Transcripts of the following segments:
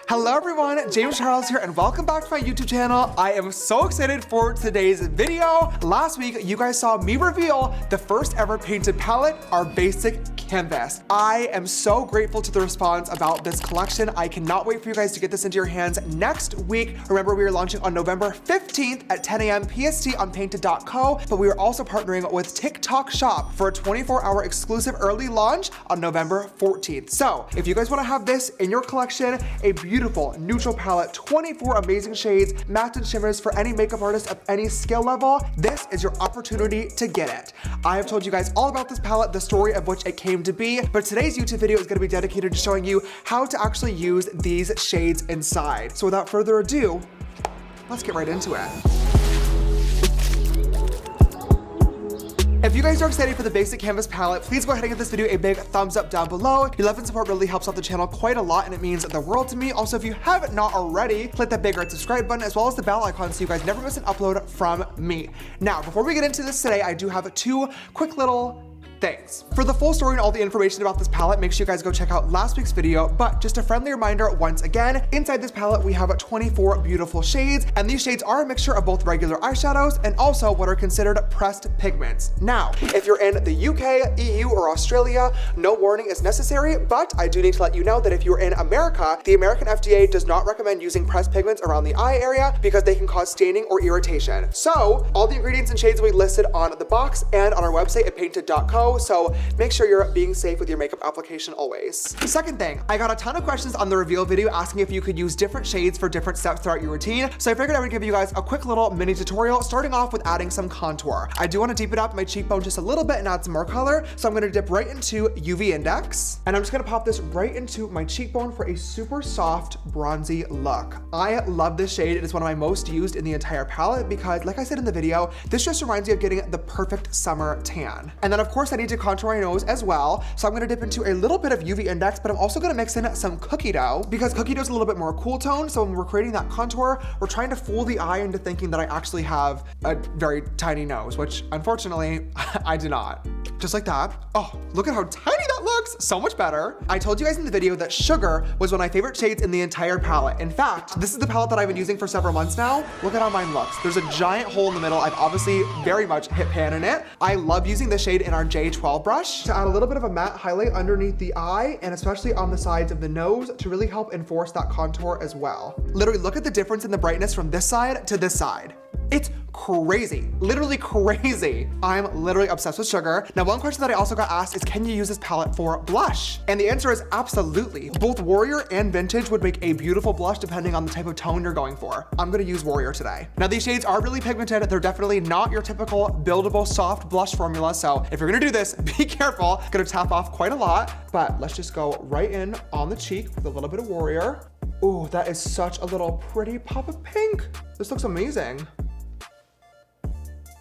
Hello everyone, James Charles here and welcome back to my YouTube channel. I am so excited for today's video. Last week, you guys saw me reveal the first ever painted palette, our basic canvas. I am so grateful to the response about this collection. I cannot wait for you guys to get this into your hands next week. Remember, we are launching on November 15th at 10 a.m. PST on painted.co, but we are also partnering with TikTok Shop for a 24-hour exclusive early launch on November 14th. So if you guys want to have this in your collection, a beautiful neutral palette, 24 amazing shades, matte and shimmers for any makeup artist of any skill level, this is your opportunity to get it. I have told you guys all about this palette, the story of which it came to be, but today's YouTube video is going to be dedicated to showing you how to actually use these shades inside. So without further ado, let's get right into it. If you guys are excited for the basic canvas palette, please go ahead and give this video a big thumbs up down below. Your love and support really helps out the channel quite a lot and it means the world to me. Also, if you haven't not already, click that big red subscribe button as well as the bell icon so you guys never miss an upload from me. Now, before we get into this today, I do have two quick little things. For the full story and all the information about this palette, make sure you guys go check out last week's video, but just a friendly reminder once again, inside this palette we have 24 beautiful shades, and these shades are a mixture of both regular eyeshadows and also what are considered pressed pigments. Now, if you're in the UK, EU, or Australia, no warning is necessary, but I do need to let you know that if you're in America, the American FDA does not recommend using pressed pigments around the eye area because they can cause staining or irritation. So, all the ingredients and shades will be listed on the box and on our website at painted.co. So make sure you're being safe with your makeup application always. Second thing, I got a ton of questions on the reveal video asking if you could use different shades for different steps throughout your routine. So I figured I would give you guys a quick little mini tutorial starting off with adding some contour. I do want to deepen up my cheekbone just a little bit and add some more color. So I'm going to dip right into UV Index and I'm just going to pop this right into my cheekbone for a super soft bronzy look. I love this shade. It is one of my most used in the entire palette because like I said in the video, this just reminds me of getting the perfect summer tan. And then of course I need to contour my nose as well. So I'm gonna dip into a little bit of UV Index, but I'm also gonna mix in some cookie dough because cookie dough is a little bit more cool tone. So when we're creating that contour, we're trying to fool the eye into thinking that I actually have a very tiny nose, which unfortunately I do not. Just like that. Oh, look at how tiny that looks. So much better. I told you guys in the video that Sugar was one of my favorite shades in the entire palette. In fact, this is the palette that I've been using for several months now. Look at how mine looks. There's a giant hole in the middle. I've obviously very much hit pan in it. I love using this shade in our J12 brush to add a little bit of a matte highlight underneath the eye and especially on the sides of the nose to really help enforce that contour as well. Literally look at the difference in the brightness from this side to this side. It's crazy, literally crazy. I'm literally obsessed with Sugar. Now, one question that I also got asked is, can you use this palette for blush? And the answer is absolutely. Both Warrior and Vintage would make a beautiful blush depending on the type of tone you're going for. I'm gonna use Warrior today. Now, these shades are really pigmented. They're definitely not your typical buildable soft blush formula. So if you're gonna do this, be careful. Gonna tap off quite a lot, but let's just go right in on the cheek with a little bit of Warrior. Ooh, that is such a little pretty pop of pink. This looks amazing.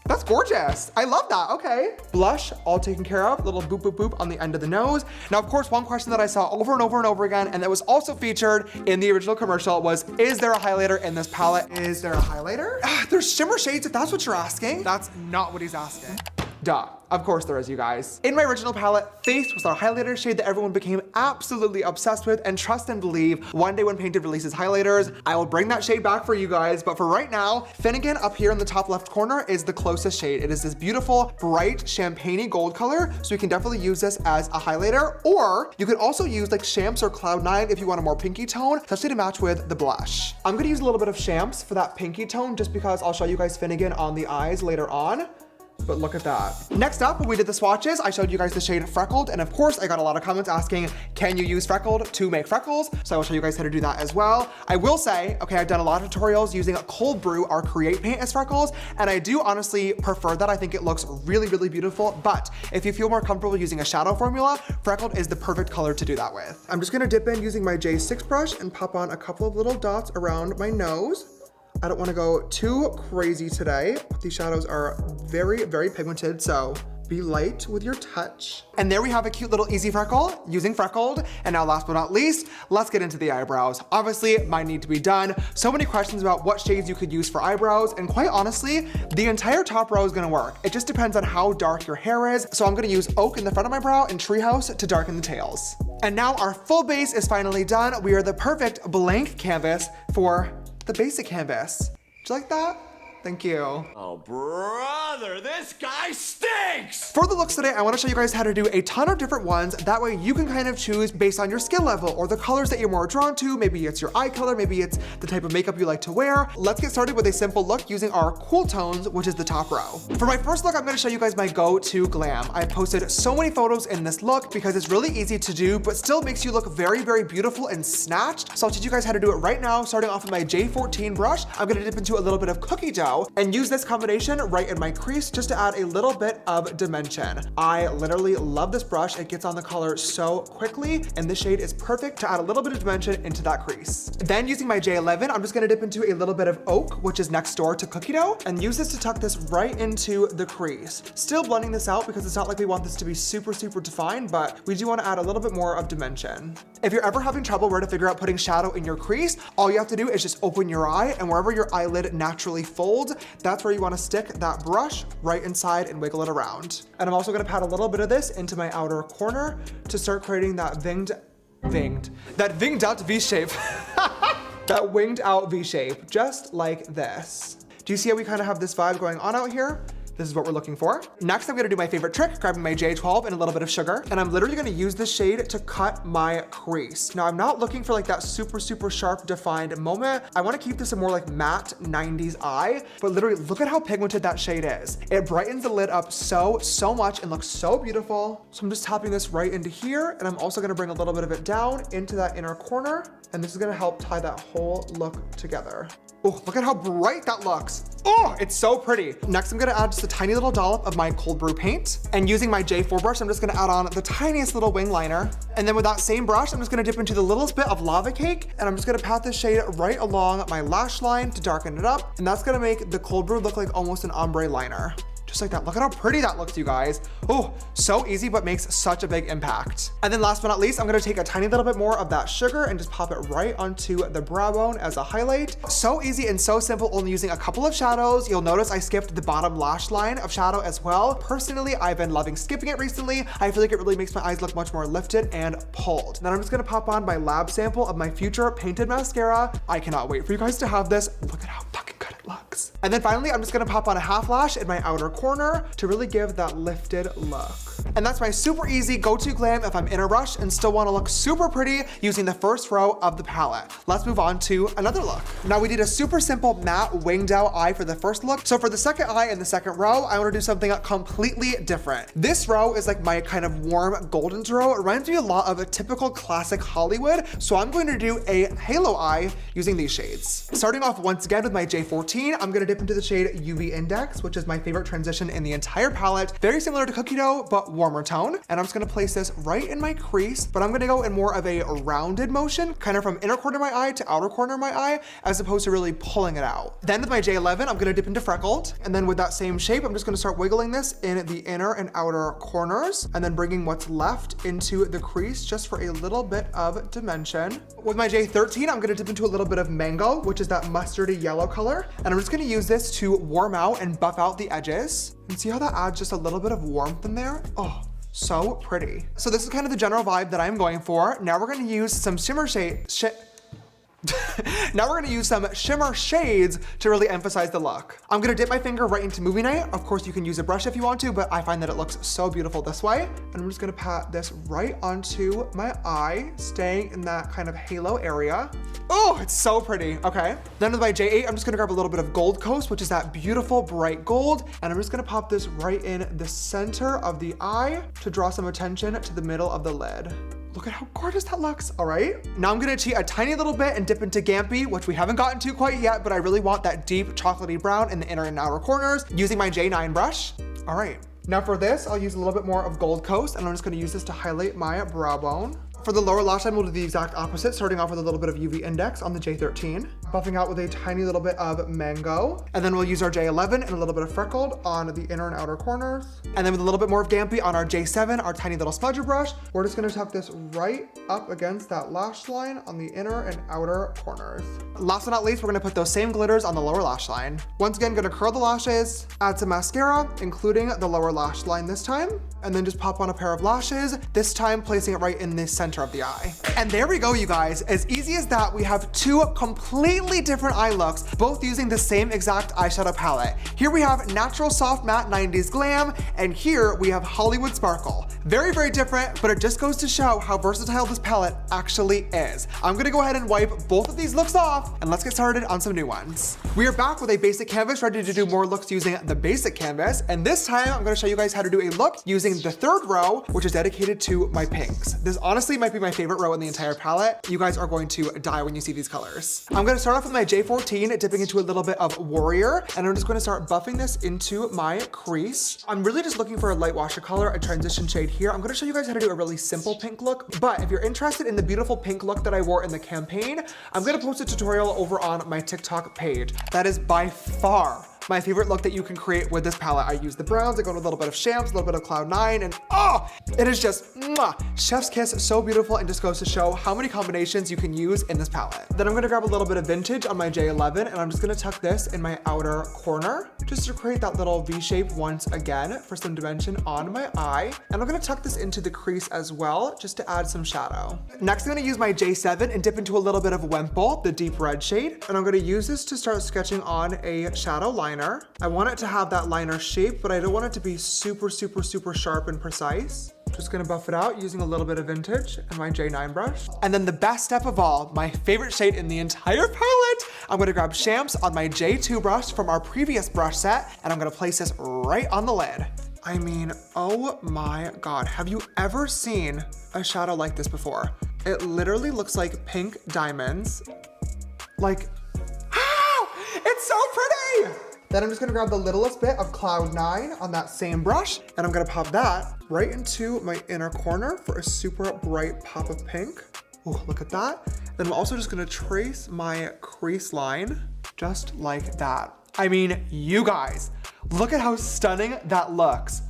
That's gorgeous. I love that. Okay. Blush, all taken care of. Little boop, boop, boop on the end of the nose. Now, of course, one question that I saw over and over and over again, and that was also featured in the original commercial was, is there a highlighter in this palette? Is there a highlighter? There's shimmer shades if that's what you're asking. That's not what he's asking. Duh. Of course there is, you guys. In my original palette, Face was our highlighter shade that everyone became absolutely obsessed with, and trust and believe, one day when Painted releases highlighters, I will bring that shade back for you guys, but for right now, Finnegan up here in the top left corner is the closest shade. It is this beautiful, bright, champagne-y gold color, so you can definitely use this as a highlighter, or you could also use like Shams or Cloud9 if you want a more pinky tone, especially to match with the blush. I'm gonna use a little bit of Shams for that pinky tone, just because I'll show you guys Finnegan on the eyes later on. But look at that. Next up, when we did the swatches, I showed you guys the shade Freckled, and of course, I got a lot of comments asking, can you use Freckled to make freckles? So I will show you guys how to do that as well. I will say, okay, I've done a lot of tutorials using Cold Brew, our Create paint as freckles, and I do honestly prefer that. I think it looks really, really beautiful, but if you feel more comfortable using a shadow formula, Freckled is the perfect color to do that with. I'm just gonna dip in using my J6 brush and pop on a couple of little dots around my nose. I don't want to go too crazy today. These shadows are very, very pigmented, so be light with your touch. And there we have a cute little easy freckle using Freckled. And now last but not least, let's get into the eyebrows. Obviously, mine need to be done. So many questions about what shades you could use for eyebrows. And quite honestly, the entire top row is gonna work. It just depends on how dark your hair is. So I'm gonna use Oak in the front of my brow and Treehouse to darken the tails. And now our full base is finally done. We are the perfect blank canvas for the basic canvas. Do you like that? Thank you. Oh, brother, this guy stinks! For the looks today, I want to show you guys how to do a ton of different ones. That way you can kind of choose based on your skill level or the colors that you're more drawn to. Maybe it's your eye color, maybe it's the type of makeup you like to wear. Let's get started with a simple look using our cool tones, which is the top row. For my first look, I'm going to show you guys my go-to glam. I posted so many photos in this look because it's really easy to do, but still makes you look very, very beautiful and snatched. So I'll teach you guys how to do it right now. Starting off with my J14 brush, I'm going to dip into a little bit of cookie dough and use this combination right in my crease just to add a little bit of dimension. I literally love this brush. It gets on the color so quickly, and this shade is perfect to add a little bit of dimension into that crease. Then using my J11, I'm just gonna dip into a little bit of oak, which is next door to cookie dough, and use this to tuck this right into the crease. Still blending this out because it's not like we want this to be super, super defined, but we do want to add a little bit more of dimension. If you're ever having trouble where to figure out putting shadow in your crease, all you have to do is just open your eye, and wherever your eyelid naturally folds, that's where you want to stick that brush right inside and wiggle it around. And I'm also going to pat a little bit of this into my outer corner to start creating that winged out V shape. That winged out V shape, just like this. Do you see how we kind of have this vibe going on out here? This is what we're looking for. Next, I'm gonna do my favorite trick, grabbing my J12 and a little bit of sugar, and I'm literally gonna use this shade to cut my crease. Now, I'm not looking for like that super, super sharp defined moment. I wanna keep this a more like matte 90s eye, but literally look at how pigmented that shade is. It brightens the lid up so much and looks so beautiful. So I'm just tapping this right into here, and I'm also gonna bring a little bit of it down into that inner corner, and this is gonna help tie that whole look together. Oh, look at how bright that looks. Oh, it's so pretty. Next, I'm gonna add just a tiny little dollop of my cold brew paint. And using my J4 brush, I'm just gonna add on the tiniest little wing liner. And then with that same brush, I'm just gonna dip into the littlest bit of lava cake. And I'm just gonna pat this shade right along my lash line to darken it up. And that's gonna make the cold brew look like almost an ombre liner. Just like that. Look at how pretty that looks, you guys. Oh, so easy, but makes such a big impact. And then last but not least, I'm gonna take a tiny little bit more of that sugar and just pop it right onto the brow bone as a highlight. So easy and so simple, only using a couple of shadows. You'll notice I skipped the bottom lash line of shadow as well. Personally, I've been loving skipping it recently. I feel like it really makes my eyes look much more lifted and pulled. Then I'm just gonna pop on my lab sample of my future painted mascara. I cannot wait for you guys to have this. Look at how fucking good it looks. And then finally, I'm just gonna pop on a half lash in my outer corner to really give that lifted look. And that's my super easy go-to glam if I'm in a rush and still want to look super pretty using the first row of the palette. Let's move on to another look. Now we did a super simple matte winged out eye for the first look. So for the second eye in the second row, I want to do something completely different. This row is like my kind of warm golden row. It reminds me a lot of a typical classic Hollywood. So I'm going to do a halo eye using these shades. Starting off once again with my J14, I'm going to dip into the shade UV Index, which is my favorite transition in the entire palette. Very similar to cookie dough, but warmer tone. And I'm just gonna place this right in my crease, but I'm gonna go in more of a rounded motion, kind of from inner corner of my eye to outer corner of my eye, as opposed to really pulling it out. Then with my J11, I'm gonna dip into freckled. And then with that same shape, I'm just gonna start wiggling this in the inner and outer corners, and then bringing what's left into the crease just for a little bit of dimension. With my J13, I'm gonna dip into a little bit of mango, which is that mustardy yellow color. And I'm just gonna use this to warm out and buff out the edges. And see how that adds just a little bit of warmth in there? Oh, so pretty. So this is kind of the general vibe that I'm going for. Now we're gonna use some now we're gonna use some shimmer shades to really emphasize the look. I'm gonna dip my finger right into movie night. Of course, you can use a brush if you want to, but I find that it looks so beautiful this way. And I'm just gonna pat this right onto my eye, staying in that kind of halo area. Oh, it's so pretty. Okay. Then with my J8, I'm just gonna grab a little bit of Gold Coast, which is that beautiful bright gold. And I'm just gonna pop this right in the center of the eye to draw some attention to the middle of the lid. Look at how gorgeous that looks, all right? Now I'm gonna cheat a tiny little bit and dip into Gampy, which we haven't gotten to quite yet, but I really want that deep chocolatey brown in the inner and outer corners using my J9 brush. All right. Now for this, I'll use a little bit more of Gold Coast, and I'm just gonna use this to highlight my brow bone. For the lower lash line, we'll do the exact opposite, starting off with a little bit of UV Index on the J13, buffing out with a tiny little bit of mango, and then we'll use our J11 and a little bit of freckled on the inner and outer corners. And then with a little bit more of Gampy on our J7, our tiny little smudger brush, we're just gonna tuck this right up against that lash line on the inner and outer corners. Last but not least, we're gonna put those same glitters on the lower lash line. Once again, gonna curl the lashes, add some mascara, including the lower lash line this time, and then just pop on a pair of lashes, this time placing it right in the center center of the eye. And there we go, you guys. As easy as that, we have two completely different eye looks, both using the same exact eyeshadow palette. Here we have Natural Soft Matte 90s Glam, and here we have Hollywood Sparkle. Very, very different, but it just goes to show how versatile this palette actually is. I'm gonna go ahead and wipe both of these looks off, and let's get started on some new ones. We are back with a basic canvas, ready to do more looks using the basic canvas, and this time I'm gonna show you guys how to do a look using the third row, which is dedicated to my pinks. This honestly might be my favorite row in the entire palette. You guys are going to die when you see these colors. I'm gonna start off with my J14, dipping into a little bit of Warrior, and I'm just gonna start buffing this into my crease. I'm really just looking for a light wash of color, a transition shade here. I'm gonna show you guys how to do a really simple pink look, but if you're interested in the beautiful pink look that I wore in the campaign, I'm gonna post a tutorial over on my TikTok page. That is by far my favorite look that you can create with this palette. I use the browns, I go with a little bit of Shams, a little bit of Cloud9, and oh, it is just mwah, chef's kiss, so beautiful, and just goes to show how many combinations you can use in this palette. Then I'm gonna grab a little bit of vintage on my J11, and I'm just gonna tuck this in my outer corner, just to create that little V shape once again for some dimension on my eye. And I'm gonna tuck this into the crease as well, just to add some shadow. Next, I'm gonna use my J7 and dip into a little bit of Wimple, the deep red shade, and I'm gonna use this to start sketching on a shadow liner. I want it to have that liner shape, but I don't want it to be super, super, super sharp and precise. Just gonna buff it out using a little bit of vintage and my J9 brush. And then the best step of all, my favorite shade in the entire palette, I'm gonna grab Shams on my J2 brush from our previous brush set, and I'm gonna place this right on the lid. I mean, oh my God, have you ever seen a shadow like this before? It literally looks like pink diamonds. Like, ow, it's so pretty! Then I'm just gonna grab the littlest bit of Cloud9 on that same brush, and I'm gonna pop that right into my inner corner for a super bright pop of pink. Ooh, look at that. Then I'm also just gonna trace my crease line just like that. I mean, you guys, look at how stunning that looks.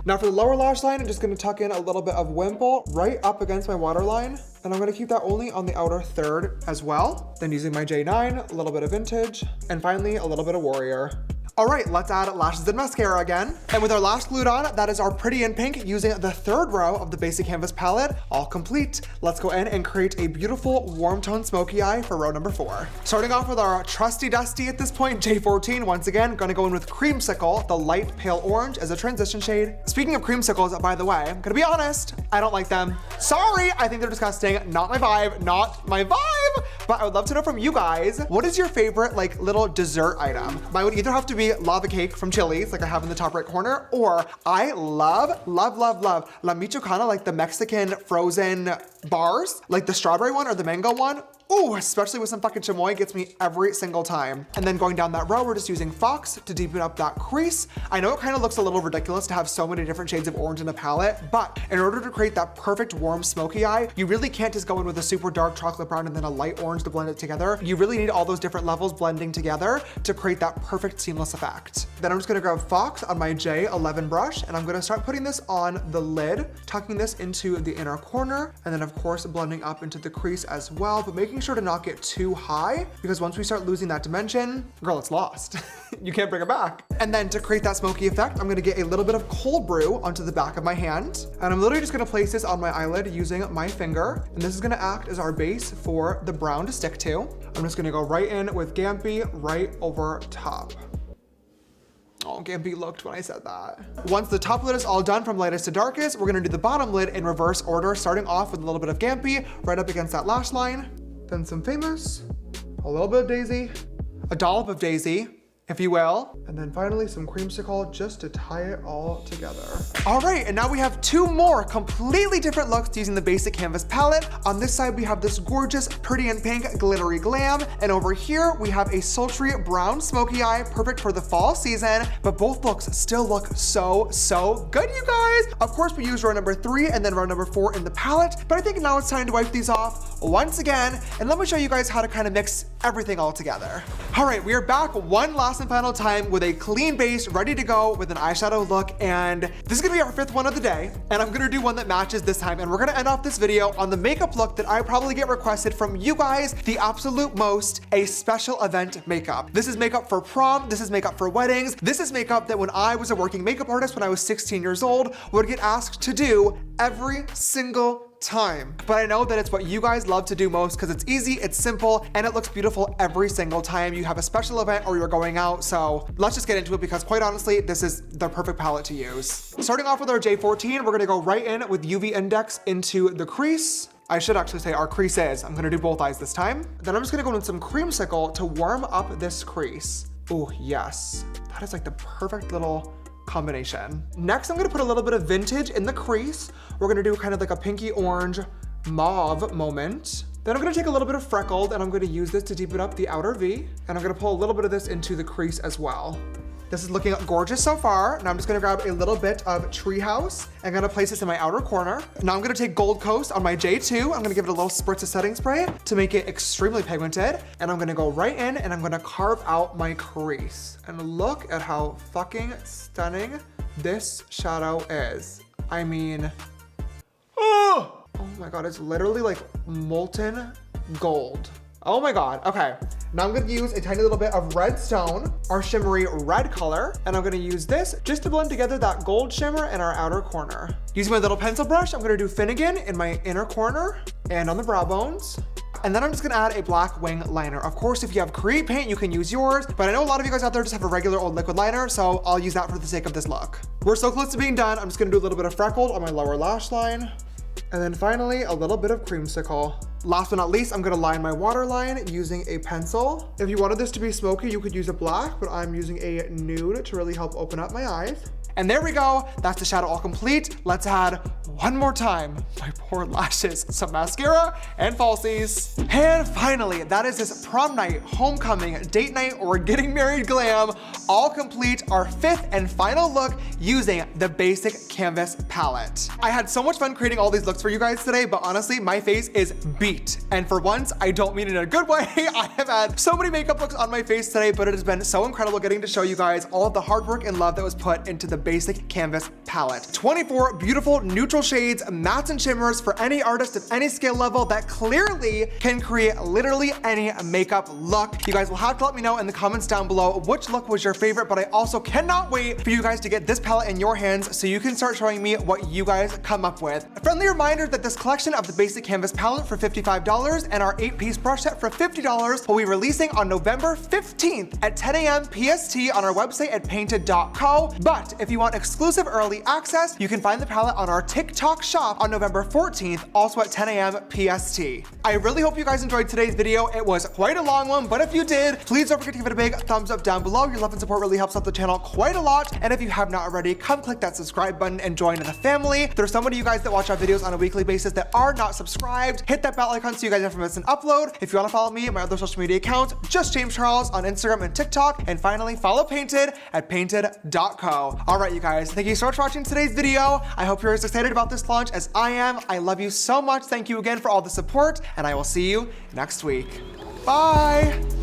Now for the lower lash line, I'm just gonna tuck in a little bit of Wimple right up against my waterline. And I'm gonna keep that only on the outer third as well. Then using my J9, a little bit of vintage, and finally a little bit of Warrior. All right, let's add lashes and mascara again. And with our lash glued on, that is our Pretty in Pink using the third row of the basic canvas palette, all complete. Let's go in and create a beautiful warm tone smoky eye for row number 4. Starting off with our trusty dusty at this point, J14, once again, gonna go in with Creamsicle, the light pale orange as a transition shade. Speaking of creamsicles, by the way, I'm gonna be honest, I don't like them. Sorry, I think they're disgusting, not my vibe, but I would love to know from you guys, what is your favorite like little dessert item? Mine would either have to be lava cake from Chili's, like I have in the top right corner, or I love La Michoacana, like the Mexican frozen bars, like the strawberry one or the mango one. Ooh, especially with some fucking chamoy, gets me every single time. And then going down that row, we're just using Fox to deepen up that crease. I know it kind of looks a little ridiculous to have so many different shades of orange in a palette, but in order to create that perfect warm smoky eye, you really can't just go in with a super dark chocolate brown and then a light orange to blend it together. You really need all those different levels blending together to create that perfect seamless effect. Then I'm just gonna grab Fox on my J11 brush, and I'm gonna start putting this on the lid, tucking this into the inner corner, and then of course blending up into the crease as well, but making sure to not get too high, because once we start losing that dimension, girl, it's lost. You can't bring it back. And then to create that smoky effect, I'm gonna get a little bit of cold brew onto the back of my hand, and I'm literally just gonna place this on my eyelid using my finger, and this is gonna act as our base for the brown to stick to. I'm just gonna go right in with Gampy right over top. Oh, Gampy looked when I said that. Once the top lid is all done from lightest to darkest, we're gonna do the bottom lid in reverse order, starting off with a little bit of Gampy right up against that lash line, then some Famous, a little bit of Daisy, a dollop of Daisy, if you will, and then finally some Creamsicle just to tie it all together. All right, and now we have two more completely different looks using the basic canvas palette. On this side, we have this gorgeous Pretty in Pink glittery glam, and over here, we have a sultry brown smoky eye, perfect for the fall season, but both looks still look so, so good, you guys. Of course, we used row number 3 and then row number 4 in the palette, but I think now it's time to wipe these off once again, and let me show you guys how to kind of mix everything all together. All right, we are back one last and final time with a clean base ready to go with an eyeshadow look, and this is gonna be our 5th one of the day, and I'm gonna do one that matches this time, and we're gonna end off this video on the makeup look that I probably get requested from you guys the absolute most, a special event makeup. This is makeup for prom, this is makeup for weddings, this is makeup that when I was a working makeup artist when I was 16 years old would get asked to do every single time. But I know that it's what you guys love to do most because it's easy, it's simple, and it looks beautiful every single time you have a special event or you're going out. So let's just get into it because quite honestly, this is the perfect palette to use. Starting off with our J14, we're gonna go right in with UV Index into the crease. I should actually say our crease is. I'm gonna do both eyes this time. Then I'm just gonna go in some creamsicle to warm up this crease. Oh, yes. That is like the perfect little combination. Next, I'm gonna put a little bit of Vintage in the crease. We're gonna do kind of like a pinky orange mauve moment. Then I'm gonna take a little bit of Freckled and I'm gonna use this to deepen up the outer V. And I'm gonna pull a little bit of this into the crease as well. This is looking gorgeous so far. Now I'm just gonna grab a little bit of Treehouse and I'm gonna place this in my outer corner. Now I'm gonna take Gold Coast on my J2. I'm gonna give it a little spritz of setting spray to make it extremely pigmented. And I'm gonna go right in and I'm gonna carve out my crease. And look at how fucking stunning this shadow is. I mean, oh my God, it's literally like molten gold. Oh my God, okay. Now I'm gonna use a tiny little bit of Redstone, our shimmery red color, and I'm gonna use this just to blend together that gold shimmer in our outer corner. Using my little pencil brush, I'm gonna do Finnegan in my inner corner and on the brow bones. And then I'm just gonna add a black wing liner. Of course, if you have Create Paint, you can use yours, but I know a lot of you guys out there just have a regular old liquid liner, so I'll use that for the sake of this look. We're so close to being done. I'm just gonna do a little bit of Freckled on my lower lash line. And then finally, a little bit of creamsicle. Last but not least, I'm gonna line my waterline using a pencil. If you wanted this to be smoky, you could use a black, but I'm using a nude to really help open up my eyes. And there we go, that's the shadow all complete. Let's add one more time my poor lashes, some mascara and falsies. And finally, that is this prom night, homecoming, date night, or getting married glam, all complete, our fifth and final look using the basic canvas palette. I had so much fun creating all these looks for you guys today, but honestly, my face is beat. And for once, I don't mean it in a good way. I have had so many makeup looks on my face today, but it has been so incredible getting to show you guys all of the hard work and love that was put into the basic canvas palette. 24 beautiful neutral shades, mattes and shimmers for any artist of any skill level that clearly can create literally any makeup look. You guys will have to let me know in the comments down below which look was your favorite, but I also cannot wait for you guys to get this palette in your hands so you can start showing me what you guys come up with. A friendly reminder that this collection of the basic canvas palette for $55 and our 8-piece brush set for $50 will be releasing on November 15th at 10 a.m. PST on our website at painted.co. But if you want exclusive early access, you can find the palette on our TikTok shop on November 14th, also at 10 a.m. PST. I really hope you guys enjoyed today's video. It was quite a long one, but if you did, please don't forget to give it a big thumbs up down below. Your love and support really helps out the channel quite a lot. And if you have not already, come click that subscribe button and join the family. There's so many of you guys that watch our videos on a weekly basis that are not subscribed. Hit that bell icon so you guys never miss an upload. If you want to follow me and my other social media accounts, just James Charles on Instagram and TikTok. And finally, follow Painted at painted.co. All right, you guys, thank you so much for watching today's video. I hope you're as excited about this launch as I am. I love you so much. Thank you again for all the support, and I will see you next week. Bye.